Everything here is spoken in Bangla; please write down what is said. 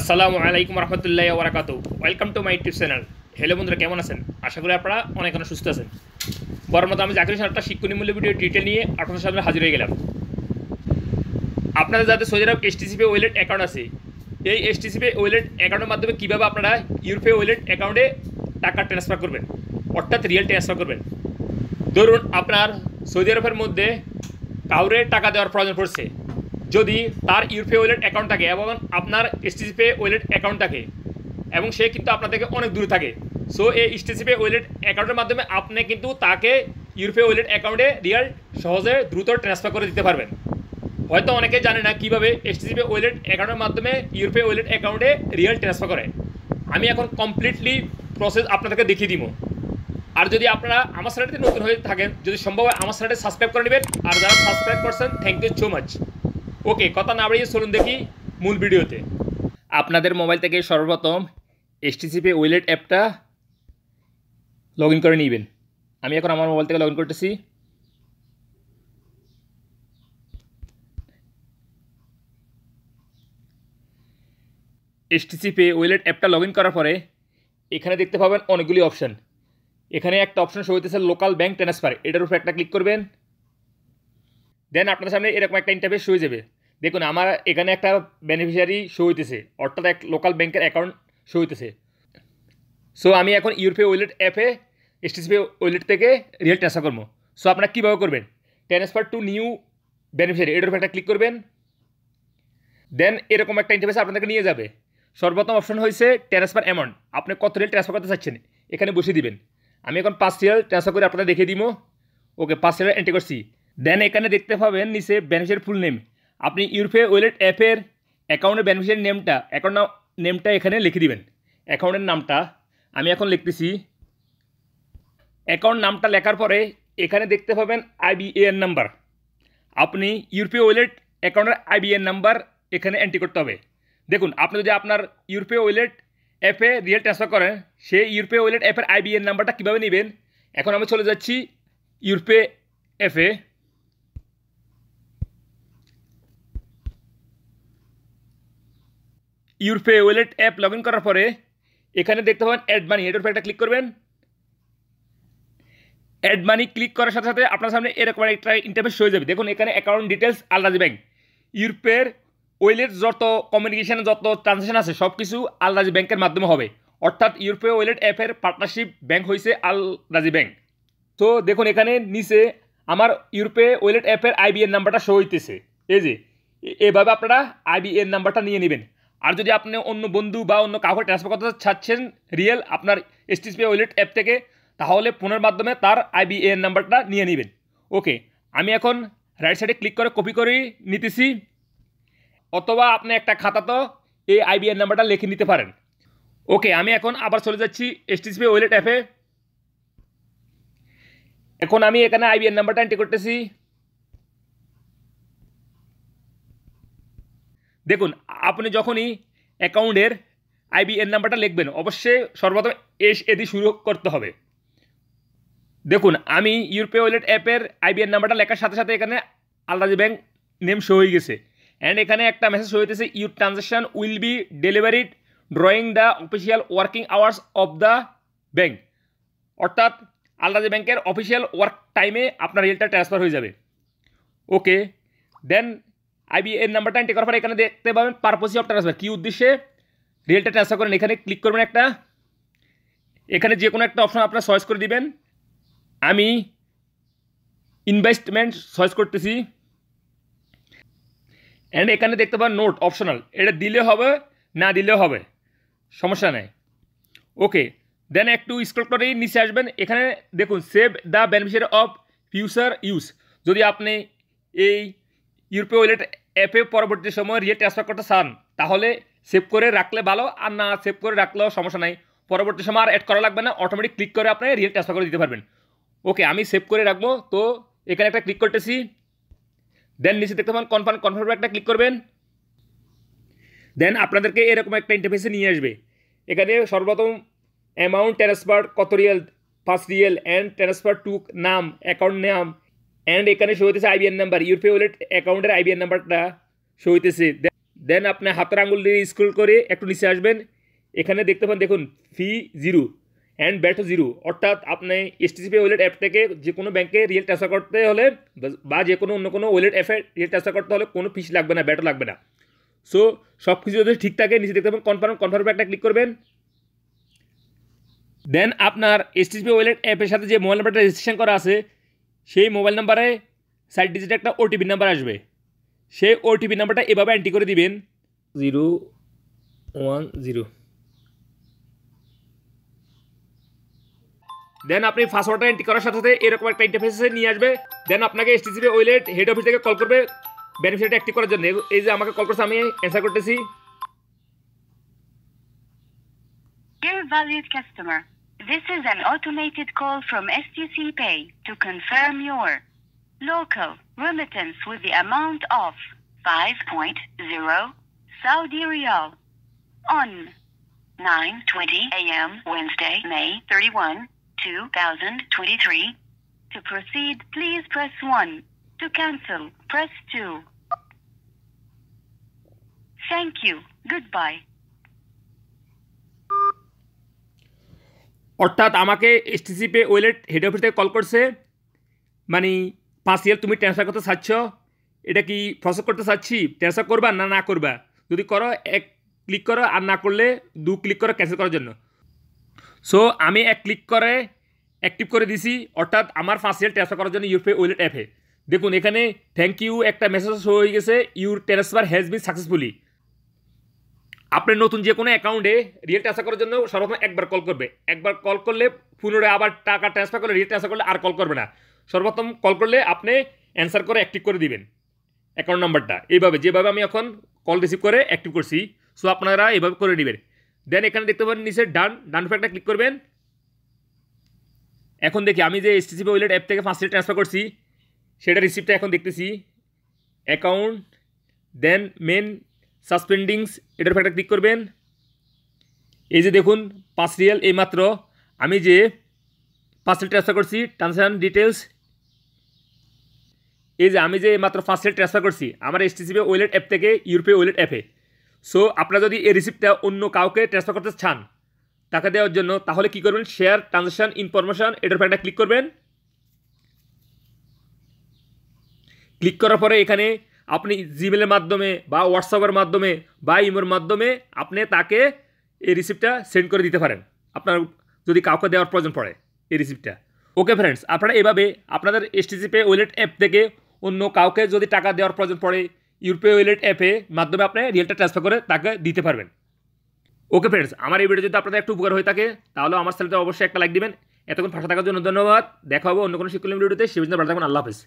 আসসালামু আলাইকুম রহমতুল্লাহি ওয়া বারাকাতুহু। Welcome to my YouTube channel. Hello বন্ধুরা, কেমন আছেন? আশা করি আপনারা অনেক সুস্থ আছেন। বরাবর মতো আমি জাকির একটা শিক্ষণীমূলক ভিডিও ডিটেল নিয়ে আপনাদের সামনে হাজির হয়ে গেলাম। আপনাদের যাদের সৌদি আরব Stc Pay ওয়ালেট অ্যাকাউন্ট আছে, এই Stc Pay ওয়ালেট অ্যাকাউন্টের মাধ্যমে কীভাবে আপনারা Urpay ওয়ালেট অ্যাকাউন্টে টাকা ট্রান্সফার করবেন, অর্থাৎ রিয়েল ট্রান্সফার করবেন। ধরুন আপনার সৌদি আরবের মধ্যে কাউরে টাকা দেওয়ার প্রয়োজন পড়ছে, যদি তার Urpay ওয়ালেট অ্যাকাউন্ট থাকে এবং আপনার Stc Pay ওয়ালেট অ্যাকাউন্ট থাকে এবং সে কিন্তু আপনার থেকে অনেক দূরে থাকে, সো এই Stc Pay ওয়ালেট অ্যাকাউন্টের মাধ্যমে আপনি কিন্তু তাকে Urpay ওয়ালেট অ্যাকাউন্টে রিয়েল সহজে দ্রুত ট্রান্সফার করে দিতে পারবেন। হয়তো অনেকে জানে না কীভাবে Stc Pay ওয়ালেট অ্যাকাউন্টের মাধ্যমে Urpay ওয়ালেট অ্যাকাউন্টে রিয়েল ট্রান্সফার করে। আমি এখন কমপ্লিটলি প্রসেস আপনাদেরকে দেখিয়ে দিব। আর যদি আপনারা আমার চ্যানেলটি নতুন হয়ে থাকেন, যদি সম্ভব হয় আমার চ্যানেলটি সাবস্ক্রাইব করে নেবেন। আর যারা সাবস্ক্রাইব করছেন, থ্যাংক ইউ সো মাচ। ওকে, কথা না বাড়িয়ে চলুন দেখি মূল ভিডিওতে। আপনাদের মোবাইল থেকে সর্বপ্রথম Stc Pay ওয়ালেট অ্যাপটা লগ ইন করে নেবেন। আমি এখন আমার মোবাইল থেকে লগ ইন করতেছি। Stc Pay ওয়ালেট অ্যাপটা লগ ইন করার পরে এখানে দেখতে পাবেন অনেকগুলি অপশান। এখানে একটা অপশান শো হইতেছে লোকাল ব্যাঙ্ক ট্রান্সফার, এটার উপর একটা ক্লিক করবেন। দেন আপনার সামনে এরকম একটা ইন্টারফেস শো হয়ে যাবে। দেখুন আমার এখানে একটা বেনিফিশিয়ারি শো হইতেছে, অর্থাৎ এক লোকাল ব্যাংকের অ্যাকাউন্ট শো হইতেছে। সো আমি এখন Urpay ওয়ালেট অ্যাপে Stc Pay ওয়ালেট থেকে রিয়েল ট্রান্সফার করবো। সো আপনারা কীভাবে করবেন? ট্রান্সফার টু নিউ বেনিফিশিয়ারি, এটার উপর একটা ক্লিক করবেন। দেন এরকম একটা ইন্টারফেস আপনাদেরকে নিয়ে যাবে। সর্বপ্রথম অপশন হয়েছে ট্রান্সফার অ্যামাউন্ট, আপনি কত রিয়েল ট্রান্সফার করতে চাচ্ছেন এখানে বসিয়ে দিবেন। আমি এখন 5 রিয়াল ট্রান্সফার করে আপনাদের দেখিয়ে দিব। ওকে, 5 রিয়াল এন্ট্রি করছি। দেন এখানে দেখতে পাবেন নিচে বেনিফিশিয়ারি ফুল নেম, আপনি Urpay ওয়ালেট অ্যাপের অ্যাকাউন্টের বেনিফিশিয়ারি নেমটা, অ্যাকাউন্ট নেমটা এখানে লিখে দিবেন। অ্যাকাউন্টের নামটা আমি এখন লিখতেছি। অ্যাকাউন্ট নামটা লেখার পরে এখানে দেখতে পাবেন IBAN নাম্বার, আপনি Urpay ওয়ালেট অ্যাকাউন্টের IBAN নাম্বার এখানে এন্ট্রি করতে হবে। দেখুন আপনি যদি আপনার Urpay ওয়ালেট অ্যাপে রিয়েল ট্রান্সফার করেন, সেই Urpay ওয়ালেট অ্যাপের IBAN নাম্বারটা কীভাবে নেবেন, এখন আমি চলে যাচ্ছি Urpay অ্যাপে। Urpay wallet app log in করার পরে এখানে দেখতে পাবেন অ্যাড মানি, এটার উপর একটা ক্লিক করবেন। অ্যাড মানি ক্লিক করার সাথে সাথে আপনার সামনে এরকম একটা ইন্টারফেস হয়ে যাবে। দেখুন এখানে account details Al Rajhi bank, Urpay wallet যত কমিউনিকেশন যত ট্রানজ্যাকশন আছে সব কিছু আল-রাজি ব্যাংকের মাধ্যমে হবে, অর্থাৎ Urpay ওয়ালেট অ্যাপের পার্টনারশিপ ব্যাংক হয়েছে আল-রাজি ব্যাংক। তো দেখুন এখানে নিচে আমার Urpay ওয়ালেট অ্যাপের IBAN নাম্বারটা শো হইতেছে। এই যে এভাবে আপনারা IBAN নাম্বারটা নিয়ে নেবেন। আর যদি আপনি অন্য বন্ধু বা অন্য কাউকে ট্রান্সফার করতে চাচ্ছেন রিয়েল আপনার Stc Pay ওয়ালেট অ্যাপ থেকে, তাহলে ফোনের মাধ্যমে তার IBAN নাম্বারটা নিয়ে নেবেন। ওকে, আমি এখন রাইট সাইডে ক্লিক করে কপি করে নিতেছি, অথবা আপনি একটা খাতাতেও এই IBAN নাম্বারটা লিখে নিতে পারেন। ওকে, আমি এখন আবার চলে যাচ্ছি Stc Pay ওয়ালেট অ্যাপে। এখন আমি এখানে IBAN নাম্বারটা এন্ট্রি করতেছি। দেখুন আপনি যখনই অ্যাকাউন্টের IBAN নাম্বারটা লিখবেন, অবশ্যই সর্বপ্রথম এদি শুরু করতে হবে। দেখুন আমি Urpay ওয়ালেট অ্যাপের IBAN নাম্বারটা লেখার সাথে সাথে এখানে আল-রাজি ব্যাংক নেম শো হয়ে গেছে। অ্যান্ড এখানে একটা মেসেজ শো হইতেছে, your transaction will be delivered during the official working hours of the bank, অর্থাৎ আল-রাজি ব্যাংকের অফিসিয়াল ওয়ার্ক টাইমে আপনার রিয়েলটা ট্রান্সফার হয়ে যাবে। ওকে, দেন IBAN নাম্বারটা এন্ট্রি করার পর এখানে দেখতে পাবেন পারপোজ অফ ট্রান্সফার, কী উদ্দেশ্যে রিয়েলটা ট্রান্সফার করেন, এখানে ক্লিক করবেন একটা। এখানে যে কোনো একটা অপশন আপনার চয়েস করে দিবেন। আমি ইনভেস্টমেন্ট চয়েস করতেছি। অ্যান্ড এখানে দেখতে পাবেন নোট অপশনাল, এটা দিলে হবে না দিলেও হবে, সমস্যা নেই। ওকে, দেন একটু স্ক্রল করেই নিচে আসবেন। এখানে দেখুন save the beneficiary of future use, যদি আপনি এই Urpay ওয়ালেট অ্যাপে পরবর্তী সময় রিয়েল ট্রান্সফার করতে চান তাহলে সেভ করে রাখলে ভালো, আর না সেভ করে রাখলেও সমস্যা নাই, পরবর্তী সময় আর অ্যাড করা লাগবে না, অটোমেটিক ক্লিক করে আপনি রিয়েল ট্রান্সফার করে দিতে পারবেন। ওকে, আমি সেভ করে রাখবো, তো এখানে একটা ক্লিক করতেছি। দেন নিচে দেখতে পাবেন কনফার্ম একটা ক্লিক করবেন। দেন আপনাদেরকে এরকম একটা ইন্টারফেসে নিয়ে আসবে। এখানে সর্বপ্রথম অ্যামাউন্ট ট্রান্সফার কত real, 5 real, and transfer to নাম, অ্যাকাউন্ট নাম, অ্যান্ড এখানে শো হইতেছে IBAN নাম্বার, Urpay ওয়ালেট অ্যাকাউন্টের IBAN নাম্বারটা শো হইতেছে। দেন আপনি হাতের আঙুল দিয়ে স্ক্রল করে একটু নিচে আসবেন, এখানে দেখতে পান দেখুন ফি 0 অ্যান্ড ব্যাট 0, অর্থাৎ আপনি STC Pay ওয়ালেট অ্যাপ থেকে যে কোনো ব্যাংকে রিয়েল ট্রান্সফার করতে হলে বা যে কোনো অন্য কোনো ওয়ালেট অ্যাপে রিয়েল ট্রান্সফার করতে হলে কোনো ফিস লাগবে না, ব্যাটও লাগবে না। সো সব কিছু যদি ঠিক থাকে নিচে দেখতে পাবেন কনফার্মে একটা ক্লিক করবেন। দেন আপনার STC Pay ওয়ালেট অ্যাপের সাথে যে মোবাইল নাম্বারটা রেজিস্ট্রেশন করা আছে সেই মোবাইল নাম্বারে 60 ডিজিট একটা OTP নাম্বার আসবে, সেই OTP নাম্বারটা এভাবে এন্ট্রি করে দিবেন 010। দেন আপনি পাসওয়ার্ডটা এন্ট্রি করার সাথে সাথে এরকম একটা ইন্টারফেসে নিয়ে আসবে। দেন আপনাকে STC Pay wallet head office থেকে কল করবে বেনিফিশিয়ারিটা অ্যাক্টিভ করার জন্য। এই যে আমাকে কল করছে, আমি অ্যান্সার করতেছি। Dear valued customer, this is an automated call from STC Pay to confirm your local remittance with the amount of 5.0 Saudi Riyal on 9:20 a.m. Wednesday, May 31, 2023. To proceed, please press 1. To cancel, press 2. Thank you. Goodbye. অর্থাৎ আমাকে STC Pay wallet head office থেকে কল করছে, মানে 5 রিয়াল তুমি ট্রান্সফার করতে চাচ্ছ, এটা কি প্রসেস করতে চাচ্ছি, ট্রান্সফার করবা না করবা, যদি করো 1 ক্লিক করো, আর না করলে 2 ক্লিক করো ক্যান্সেল করার জন্য। সো আমি 1 ক্লিক করে অ্যাক্টিভ করে দিছি, অর্থাৎ আমার 5 রিয়াল ট্রান্সফার করার জন্য Urpay ওয়ালেট অ্যাপে দেখুন এখানে থ্যাংক ইউ একটা মেসেজ শো হয়ে গেছে, your transfer has been successfully. আপনার নতুন যে কোনো অ্যাকাউন্টে রিয়েল ট্রান্সফার করার জন্য সর্বপ্রথম একবার কল করবে, একবার কল করলে পুনরায় আবার টাকা ট্রান্সফার করলে রিয়েল ট্রান্সফার করলে আর কল করবে না। সর্বপ্রথম কল করলে আপনি অ্যান্সার করে অ্যাক্টিভ করে দিবেন অ্যাকাউন্ট নাম্বারটা, এইভাবে যেভাবে আমি এখন কল রিসিভ করে অ্যাক্টিভ করছি। সো আপনারা এইভাবে করে নেবেন। দেন এখানে দেখতে পাবেন নিচে ডান একটা ক্লিক করবেন। এখন দেখি আমি যে STC Pay ওয়ালেট অ্যাপ থেকে 5 রিয়াল ট্রান্সফার করছি সেটা রিসিপ্টটা এখন দেখতেছি, অ্যাকাউন্ট, দেন মেন সাসপেন্ডিংস, এটার উপর একটা ক্লিক করবেন। এই যে দেখুন 5 রিয়াল এইমাত্র আমি যে 5 রিয়াল ট্রান্সফার করছি, ট্রানজাকশন ডিটেলস, এই যে আমি যে মাত্র 5 রিয়াল ট্রান্সফার করছি আমার STC Pay ওয়ালেট অ্যাপ থেকে Urpay ওয়ালেট অ্যাপে। সো আপনারা যদি এই রিসিপ্টটা অন্য কাউকে ট্রান্সফার করতে চান টাকা দেওয়ার জন্য, তাহলে কী করবেন, শেয়ার ট্রানজাকশন ইনফরমেশন এটার উপর একটা ক্লিক করবেন। ক্লিক করার পরে এখানে আপনি জিমেলের মাধ্যমে বা হোয়াটসঅ্যাপের মাধ্যমে বা ইমোর মাধ্যমে আপনি তাকে এই রিসিপ্টটা সেন্ড করে দিতে পারেন, আপনার যদি কাউকে দেওয়ার প্রয়োজন পড়ে এই রিসিপ্টটা। ওকে ফ্রেন্ডস, আপনারা এভাবে আপনাদের STC Pay ওয়ালেট অ্যাপ থেকে অন্য কাউকে যদি টাকা দেওয়ার প্রয়োজন পড়ে Urpay ওয়ালেট অ্যাপে মাধ্যমে আপনি রিয়েলটা ট্রান্সফার করে তাকে দিতে পারবেন। ওকে ফ্রেন্ডস, আমার এই ভিডিও যদি আপনাদের একটু উপকার হয়ে থাকে তাহলে আমার চ্যানেলটা অবশ্যই একটা লাইক দিবেন। এতক্ষণ পাশে থাকার জন্য ধন্যবাদ। দেখা হবে অন্য কোনো শিক্ষণীয় ভিডিওতে। সে পর্যন্ত ভালো থাকবেন। আল্লাহ হাফেজ।